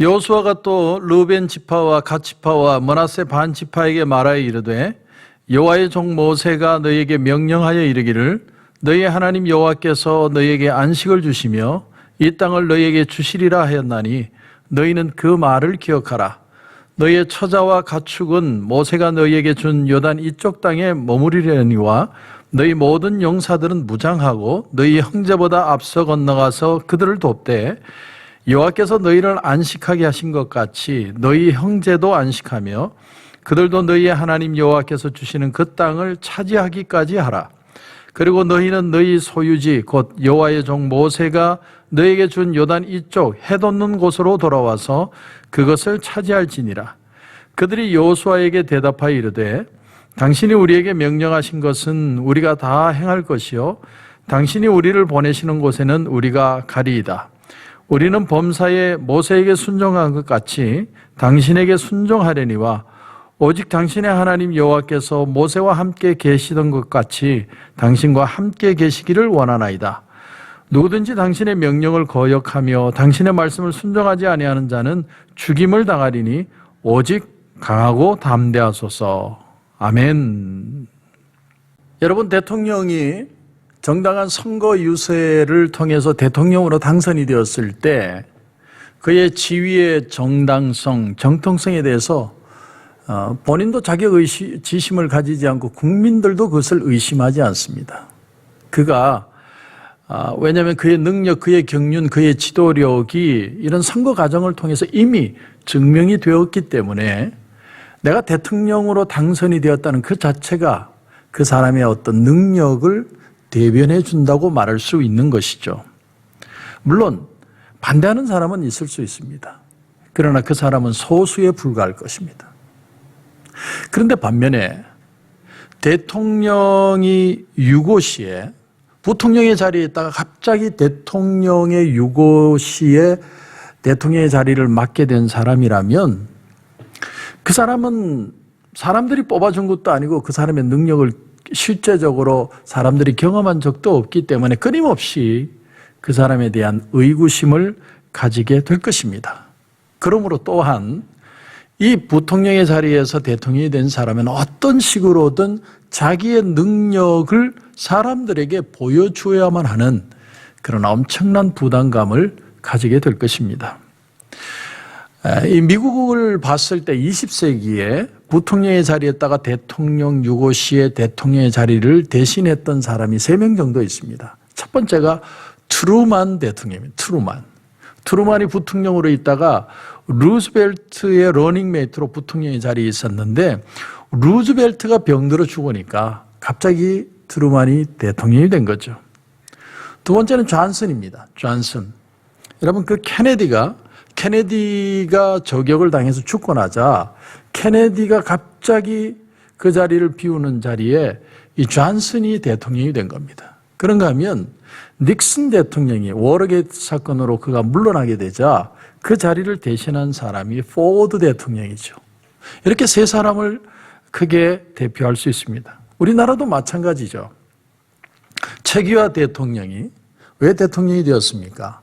여호수아가 또 르벤 지파와 갓 지파와 므낫세 반 지파에게 말하여 이르되 여호와의 종 모세가 너희에게 명령하여 이르기를 너희 하나님 여호와께서 너희에게 안식을 주시며 이 땅을 너희에게 주시리라 하였나니 너희는 그 말을 기억하라. 너희의 처자와 가축은 모세가 너희에게 준 요단 이쪽 땅에 머무리려니와 너희 모든 용사들은 무장하고 너희 형제보다 앞서 건너가서 그들을 돕되 여호와께서 너희를 안식하게 하신 것 같이 너희 형제도 안식하며 그들도 너희의 하나님 여호와께서 주시는 그 땅을 차지하기까지 하라. 그리고 너희는 너희 소유지 곧 여호와의 종 모세가 너희에게 준 요단 이쪽 해 돋는 곳으로 돌아와서 그것을 차지할지니라. 그들이 여호수아에게 대답하여 이르되 당신이 우리에게 명령하신 것은 우리가 다 행할 것이요 당신이 우리를 보내시는 곳에는 우리가 가리이다. 우리는 범사에 모세에게 순종한 것 같이 당신에게 순종하려니와 오직 당신의 하나님 여호와께서 모세와 함께 계시던 것 같이 당신과 함께 계시기를 원하나이다. 누구든지 당신의 명령을 거역하며 당신의 말씀을 순종하지 아니하는 자는 죽임을 당하리니 오직 강하고 담대하소서. 아멘. 여러분, 대통령이 정당한 선거 유세를 통해서 대통령으로 당선이 되었을 때 그의 지위의 정당성, 정통성에 대해서 본인도 자격지심을 가지지 않고 국민들도 그것을 의심하지 않습니다. 그가 왜냐하면 그의 능력, 그의 경륜, 그의 지도력이 이런 선거 과정을 통해서 이미 증명이 되었기 때문에 내가 대통령으로 당선이 되었다는 그 자체가 그 사람의 어떤 능력을 대변해 준다고 말할 수 있는 것이죠. 물론 반대하는 사람은 있을 수 있습니다. 그러나 그 사람은 소수에 불과할 것입니다. 그런데 반면에 대통령이 유고시에 부통령의 자리에 있다가 갑자기 대통령의 유고시에 대통령의 자리를 맡게 된 사람이라면 그 사람은 사람들이 뽑아준 것도 아니고 그 사람의 능력을 실제적으로 사람들이 경험한 적도 없기 때문에 끊임없이 그 사람에 대한 의구심을 가지게 될 것입니다. 그러므로 또한 이 부통령의 자리에서 대통령이 된 사람은 어떤 식으로든 자기의 능력을 사람들에게 보여주어야만 하는 그런 엄청난 부담감을 가지게 될 것입니다. 이 미국을 봤을 때 20세기에 부통령의 자리에다가 대통령 유고시에 대통령의 자리를 대신했던 사람이 3명 정도 있습니다. 첫 번째가 트루만 대통령입니다. 트루만이 부통령으로 있다가 루즈벨트의 러닝메이트로 부통령의 자리에 있었는데 루즈벨트가 병들어 죽으니까 갑자기 트루만이 대통령이 된 거죠. 두 번째는 존슨입니다. 존슨. 여러분, 그 케네디가 저격을 당해서 죽고 나자 케네디가 갑자기 그 자리를 비우는 자리에 이 존슨이 대통령이 된 겁니다. 그런가 하면 닉슨 대통령이 워터게이트 사건으로 그가 물러나게 되자 그 자리를 대신한 사람이 포드 대통령이죠. 이렇게 3사람을 크게 대표할 수 있습니다. 우리나라도 마찬가지죠. 최기화 대통령이 왜 대통령이 되었습니까?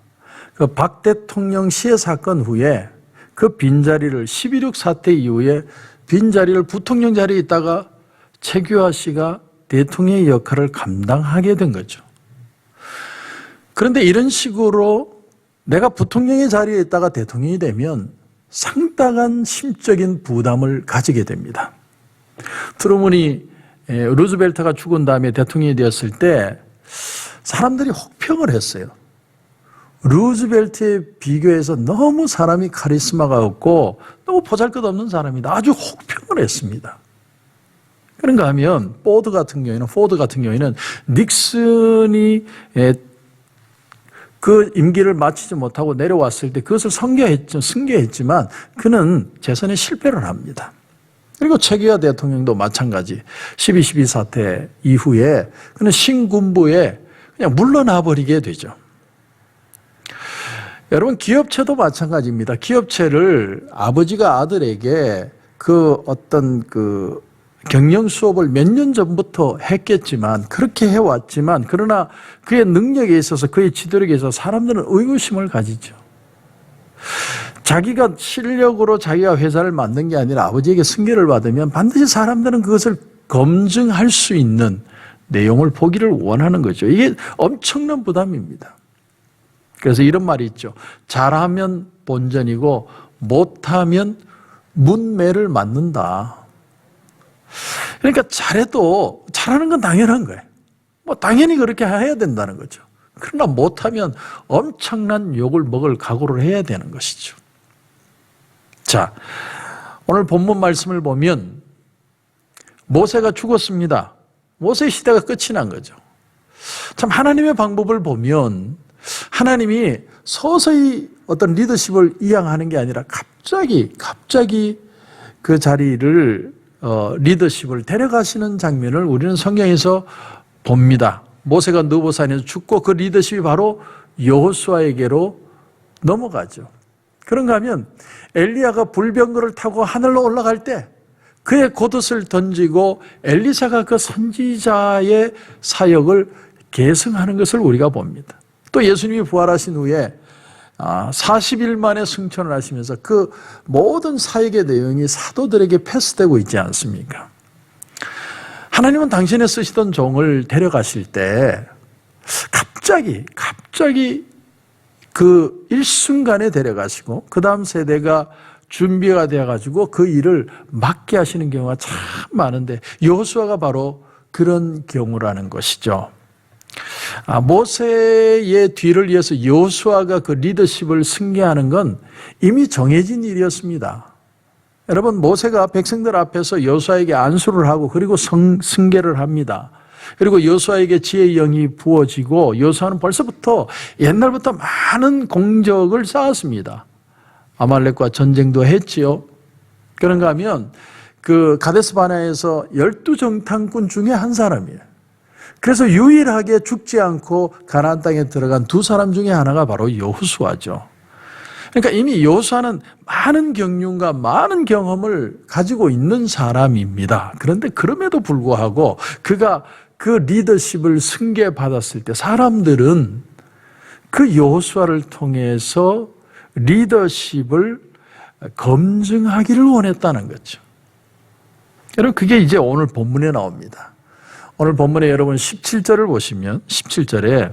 그 박 대통령 시해 사건 후에 그 빈자리를 12.6 사태 이후에 빈자리를 부통령 자리에 있다가 최규하 씨가 대통령의 역할을 감당하게 된 거죠. 그런데 이런 식으로 내가 부통령의 자리에 있다가 대통령이 되면 상당한 심적인 부담을 가지게 됩니다. 트루먼이 루즈벨트가 죽은 다음에 대통령이 되었을 때 사람들이 혹평을 했어요. 루즈벨트에 비교해서 너무 사람이 카리스마가 없고 너무 보잘것없는 사람이다. 아주 혹평을 했습니다. 그런가 하면 포드 같은 경우에는 닉슨이 그 임기를 마치지 못하고 내려왔을 때 그것을 승계했지만 그는 재선에 실패를 합니다. 그리고 최기화 대통령도 마찬가지. 12.12 사태 이후에 그는 신군부에 그냥 물러나 버리게 되죠. 여러분, 기업체도 마찬가지입니다. 기업체를 아버지가 아들에게 그 어떤 그 경영 수업을 몇 년 전부터 했겠지만 그렇게 해왔지만 그러나 그의 능력에 있어서 그의 지도력에 있어서 사람들은 의구심을 가지죠. 자기가 실력으로 자기가 회사를 만든 게 아니라 아버지에게 승계를 받으면 반드시 사람들은 그것을 검증할 수 있는 내용을 보기를 원하는 거죠. 이게 엄청난 부담입니다. 그래서 이런 말이 있죠. 잘하면 본전이고 못하면 문매를 맞는다. 그러니까 잘해도 잘하는 건 당연한 거예요. 뭐 당연히 그렇게 해야 된다는 거죠. 그러나 못하면 엄청난 욕을 먹을 각오를 해야 되는 것이죠. 자, 오늘 본문 말씀을 보면 모세가 죽었습니다. 모세의 시대가 끝이 난 거죠. 참 하나님의 방법을 보면 하나님이 서서히 어떤 리더십을 이양하는 게 아니라 갑자기 그 자리를 리더십을 데려가시는 장면을 우리는 성경에서 봅니다. 모세가 느보산에서 죽고 그 리더십이 바로 여호수아에게로 넘어가죠. 그런가 하면 엘리야가 불병거를 타고 하늘로 올라갈 때 그의 겉옷을 던지고 엘리사가 그 선지자의 사역을 계승하는 것을 우리가 봅니다. 또 예수님이 부활하신 후에 40일 만에 승천을 하시면서 그 모든 사역의 내용이 사도들에게 패스되고 있지 않습니까? 하나님은 당신의 쓰시던 종을 데려가실 때 갑자기 그 일순간에 데려가시고 그 다음 세대가 준비가 되어가지고 그 일을 맡게 하시는 경우가 참 많은데 여호수아가 바로 그런 경우라는 것이죠. 모세의 뒤를 이어서 여호수아가 그 리더십을 승계하는 건 이미 정해진 일이었습니다. 여러분, 모세가 백성들 앞에서 여호수아에게 안수를 하고 그리고 승계를 합니다. 그리고 여호수아에게 지혜의 영이 부어지고 여호수아는 벌써부터 옛날부터 많은 공적을 쌓았습니다. 아말렉과 전쟁도 했지요. 그런가 하면 그 가데스 바네아에서 12정탐꾼 중에 한 사람이에요. 그래서 유일하게 죽지 않고 가나안 땅에 들어간 두 사람 중에 하나가 바로 여호수아죠. 그러니까 이미 여호수아는 많은 경륜과 많은 경험을 가지고 있는 사람입니다. 그런데 그럼에도 불구하고 그가 그 리더십을 승계받았을 때 사람들은 그 여호수아를 통해서 리더십을 검증하기를 원했다는 거죠. 여러분, 그게 이제 오늘 본문에 나옵니다. 오늘 본문에 여러분 17절을 보시면 17절에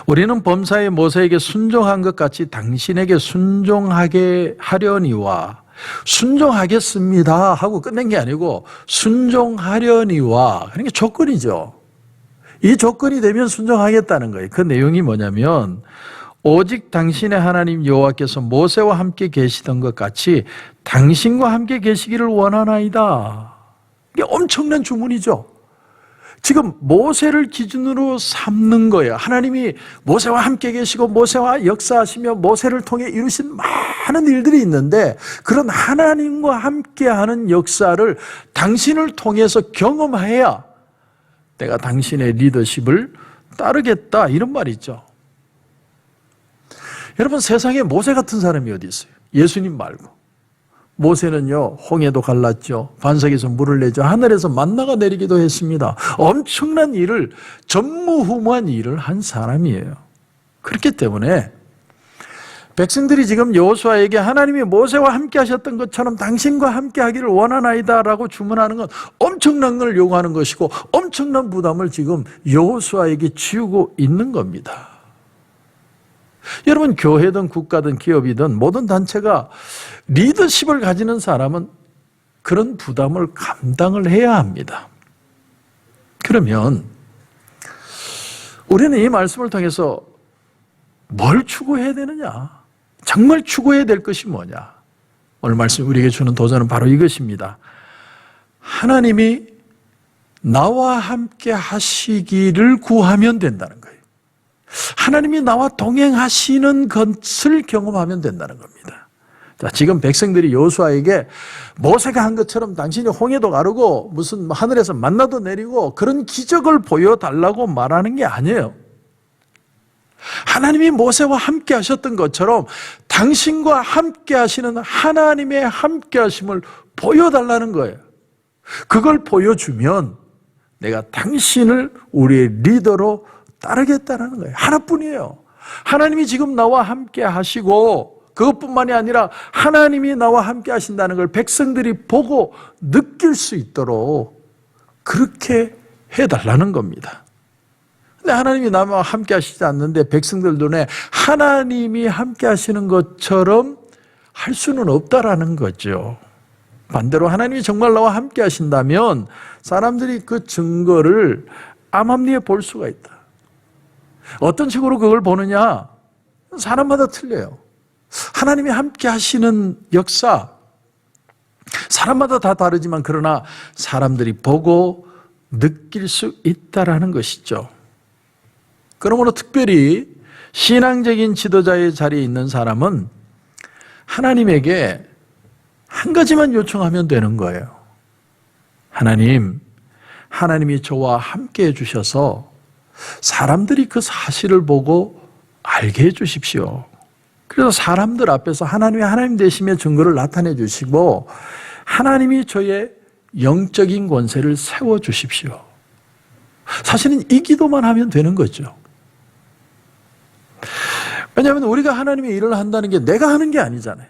우리는 범사의 모세에게 순종한 것 같이 당신에게 순종하게 하려니와 순종하겠습니다 하고 끝낸 게 아니고 순종하려니와 그러니까 조건이죠. 이 조건이 되면 순종하겠다는 거예요. 그 내용이 뭐냐면 오직 당신의 하나님 여호와께서 모세와 함께 계시던 것 같이 당신과 함께 계시기를 원하나이다. 이게 엄청난 주문이죠. 지금 모세를 기준으로 삼는 거예요. 하나님이 모세와 함께 계시고 모세와 역사하시며 모세를 통해 이루신 많은 일들이 있는데 그런 하나님과 함께하는 역사를 당신을 통해서 경험해야 내가 당신의 리더십을 따르겠다 이런 말이죠. 여러분, 세상에 모세 같은 사람이 어디 있어요? 예수님 말고. 모세는요, 홍해도 갈랐죠. 반석에서 물을 내죠. 하늘에서 만나가 내리기도 했습니다. 엄청난 일을, 전무후무한 일을 한 사람이에요. 그렇기 때문에 백성들이 지금 여호수아에게 하나님이 모세와 함께 하셨던 것처럼 당신과 함께 하기를 원하나이다라고 주문하는 건 엄청난 걸 요구하는 것이고 엄청난 부담을 지금 여호수아에게 지우고 있는 겁니다. 여러분, 교회든 국가든 기업이든 모든 단체가 리더십을 가지는 사람은 그런 부담을 감당을 해야 합니다. 그러면 우리는 이 말씀을 통해서 뭘 추구해야 되느냐? 정말 추구해야 될 것이 뭐냐? 오늘 말씀 우리에게 주는 도전은 바로 이것입니다. 하나님이 나와 함께 하시기를 구하면 된다는 거예요. 하나님이 나와 동행하시는 것을 경험하면 된다는 겁니다. 자, 지금 백성들이 여호수아에게 모세가 한 것처럼 당신이 홍해도 가르고 무슨 하늘에서 만나도 내리고 그런 기적을 보여달라고 말하는 게 아니에요. 하나님이 모세와 함께 하셨던 것처럼 당신과 함께 하시는 하나님의 함께 하심을 보여달라는 거예요. 그걸 보여주면 내가 당신을 우리의 리더로 따르겠다는 거예요. 하나뿐이에요. 하나님이 지금 나와 함께 하시고 그것뿐만이 아니라 하나님이 나와 함께 하신다는 걸 백성들이 보고 느낄 수 있도록 그렇게 해달라는 겁니다. 근데 하나님이 나와 함께 하시지 않는데 백성들 눈에 하나님이 함께 하시는 것처럼 할 수는 없다라는 거죠. 반대로 하나님이 정말 나와 함께 하신다면 사람들이 그 증거를 암암리에 볼 수가 있다. 어떤 식으로 그걸 보느냐? 사람마다 틀려요. 하나님이 함께 하시는 역사, 사람마다 다 다르지만 그러나 사람들이 보고 느낄 수 있다라는 것이죠. 그러므로 특별히 신앙적인 지도자의 자리에 있는 사람은 하나님에게 한 가지만 요청하면 되는 거예요. 하나님이 저와 함께 해주셔서 사람들이 그 사실을 보고 알게 해주십시오. 그래서 사람들 앞에서 하나님이 하나님 되심의 증거를 나타내 주시고 하나님이 저의 영적인 권세를 세워주십시오. 사실은 이 기도만 하면 되는 거죠. 왜냐하면 우리가 하나님의 일을 한다는 게 내가 하는 게 아니잖아요.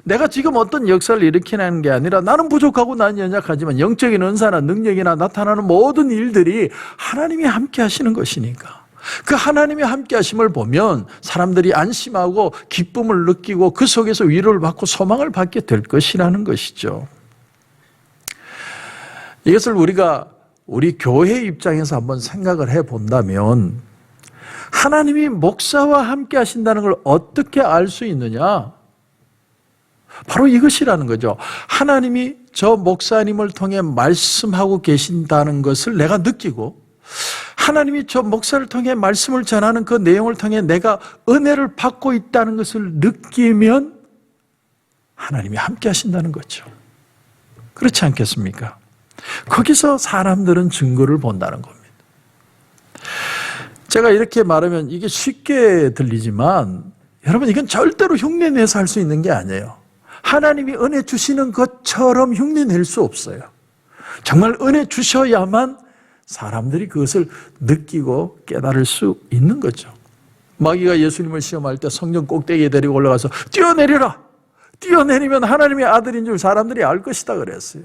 내가 지금 어떤 역사를 일으키는 게 아니라 나는 부족하고 나는 연약하지만 영적인 은사나 능력이나 나타나는 모든 일들이 하나님이 함께 하시는 것이니까 그 하나님이 함께 하심을 보면 사람들이 안심하고 기쁨을 느끼고 그 속에서 위로를 받고 소망을 받게 될 것이라는 것이죠. 이것을 우리가 우리 교회 입장에서 한번 생각을 해본다면 하나님이 목사와 함께 하신다는 걸 어떻게 알 수 있느냐? 바로 이것이라는 거죠. 하나님이 저 목사님을 통해 말씀하고 계신다는 것을 내가 느끼고 하나님이 저 목사를 통해 말씀을 전하는 그 내용을 통해 내가 은혜를 받고 있다는 것을 느끼면 하나님이 함께 하신다는 거죠. 그렇지 않겠습니까? 거기서 사람들은 증거를 본다는 겁니다. 제가 이렇게 말하면 이게 쉽게 들리지만 여러분 이건 절대로 흉내내서 할 수 있는 게 아니에요. 하나님이 은혜 주시는 것처럼 흉내낼 수 없어요. 정말 은혜 주셔야만 사람들이 그것을 느끼고 깨달을 수 있는 거죠. 마귀가 예수님을 시험할 때 성전 꼭대기에 데리고 올라가서 뛰어내리라. 뛰어내리면 하나님의 아들인 줄 사람들이 알 것이다 그랬어요.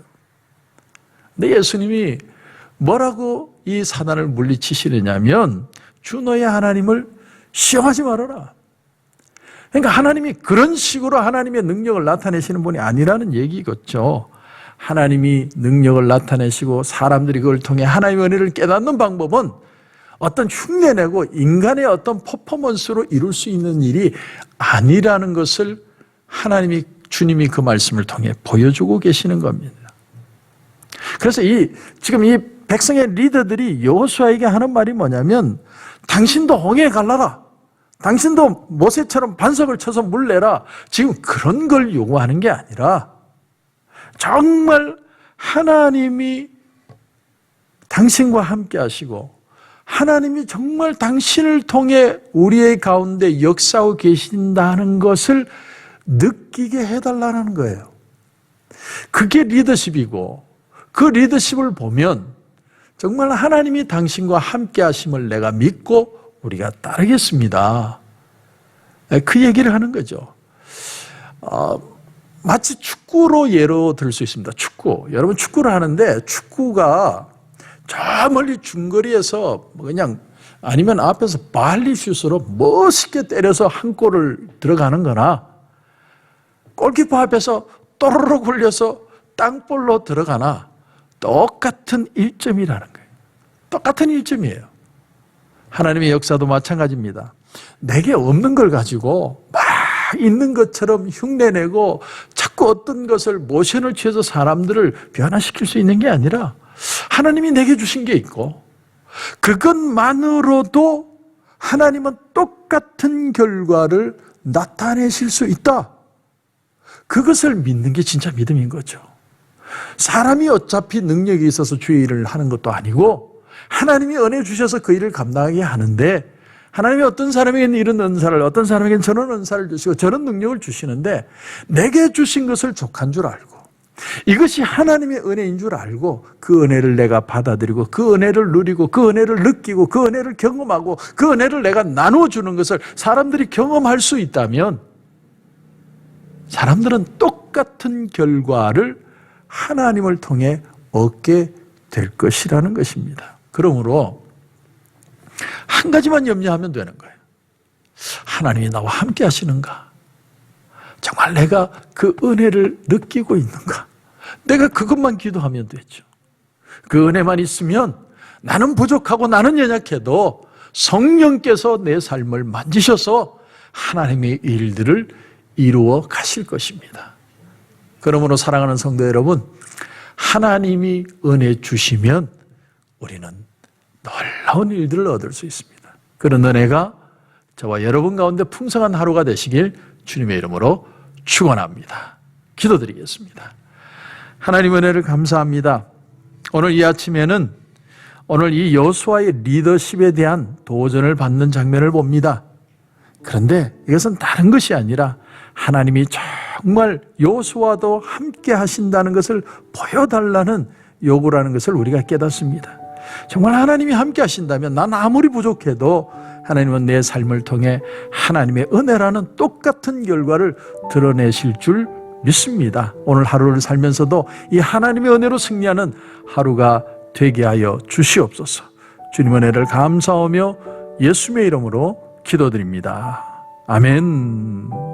근데 예수님이 뭐라고 이 사단을 물리치시느냐면 주 너의 하나님을 시험하지 말아라. 그러니까 하나님이 그런 식으로 하나님의 능력을 나타내시는 분이 아니라는 얘기겠죠. 하나님이 능력을 나타내시고 사람들이 그걸 통해 하나님의 은혜를 깨닫는 방법은 어떤 흉내내고 인간의 어떤 퍼포먼스로 이룰 수 있는 일이 아니라는 것을 주님이 그 말씀을 통해 보여주고 계시는 겁니다. 그래서 지금 이 백성의 리더들이 여호수아에게 하는 말이 뭐냐면 당신도 홍해에 갈라라. 당신도 모세처럼 반석을 쳐서 물 내라. 지금 그런 걸 요구하는 게 아니라 정말 하나님이 당신과 함께 하시고 하나님이 정말 당신을 통해 우리의 가운데 역사하고 계신다는 것을 느끼게 해달라는 거예요. 그게 리더십이고 그 리더십을 보면 정말 하나님이 당신과 함께 하심을 내가 믿고 우리가 따르겠습니다. 그 얘기를 하는 거죠. 마치 축구로 예로 들 수 있습니다. 축구. 여러분 축구를 하는데 축구가 저 멀리 중거리에서 그냥 아니면 앞에서 발리슛으로 멋있게 때려서 한 골을 들어가는 거나 골키퍼 앞에서 또르르 굴려서 땅볼로 들어가나 똑같은 1점이라는 거예요. 똑같은 1점이에요. 하나님의 역사도 마찬가지입니다. 내게 없는 걸 가지고 막 있는 것처럼 흉내내고 자꾸 어떤 것을 모션을 취해서 사람들을 변화시킬 수 있는 게 아니라 하나님이 내게 주신 게 있고 그것만으로도 하나님은 똑같은 결과를 나타내실 수 있다. 그것을 믿는 게 진짜 믿음인 거죠. 사람이 어차피 능력이 있어서 주의 일을 하는 것도 아니고 하나님이 은혜 주셔서 그 일을 감당하게 하는데 하나님이 어떤 사람에게는 이런 은사를 어떤 사람에게는 저런 은사를 주시고 저런 능력을 주시는데 내게 주신 것을 족한 줄 알고 이것이 하나님의 은혜인 줄 알고 그 은혜를 내가 받아들이고 그 은혜를 누리고 그 은혜를 느끼고 그 은혜를 경험하고 그 은혜를 내가 나누어주는 것을 사람들이 경험할 수 있다면 사람들은 똑같은 결과를 하나님을 통해 얻게 될 것이라는 것입니다. 그러므로 한 가지만 염려하면 되는 거예요. 하나님이 나와 함께 하시는가? 정말 내가 그 은혜를 느끼고 있는가? 내가 그것만 기도하면 되죠. 그 은혜만 있으면 나는 부족하고 나는 연약해도 성령께서 내 삶을 만지셔서 하나님의 일들을 이루어 가실 것입니다. 그러므로 사랑하는 성도 여러분, 하나님이 은혜 주시면 우리는 놀라운 일들을 얻을 수 있습니다. 그런 은혜가 저와 여러분 가운데 풍성한 하루가 되시길 주님의 이름으로 축원합니다. 기도드리겠습니다. 하나님 은혜를 감사합니다. 오늘 이 아침에는 오늘 이 여호수아의 리더십에 대한 도전을 받는 장면을 봅니다. 그런데 이것은 다른 것이 아니라 하나님이 정말 여호수아도 함께 하신다는 것을 보여달라는 요구라는 것을 우리가 깨닫습니다. 정말 하나님이 함께 하신다면 난 아무리 부족해도 하나님은 내 삶을 통해 하나님의 은혜라는 똑같은 결과를 드러내실 줄 믿습니다. 오늘 하루를 살면서도 이 하나님의 은혜로 승리하는 하루가 되게 하여 주시옵소서. 주님 은혜를 감사하며 예수님의 이름으로 기도드립니다. 아멘.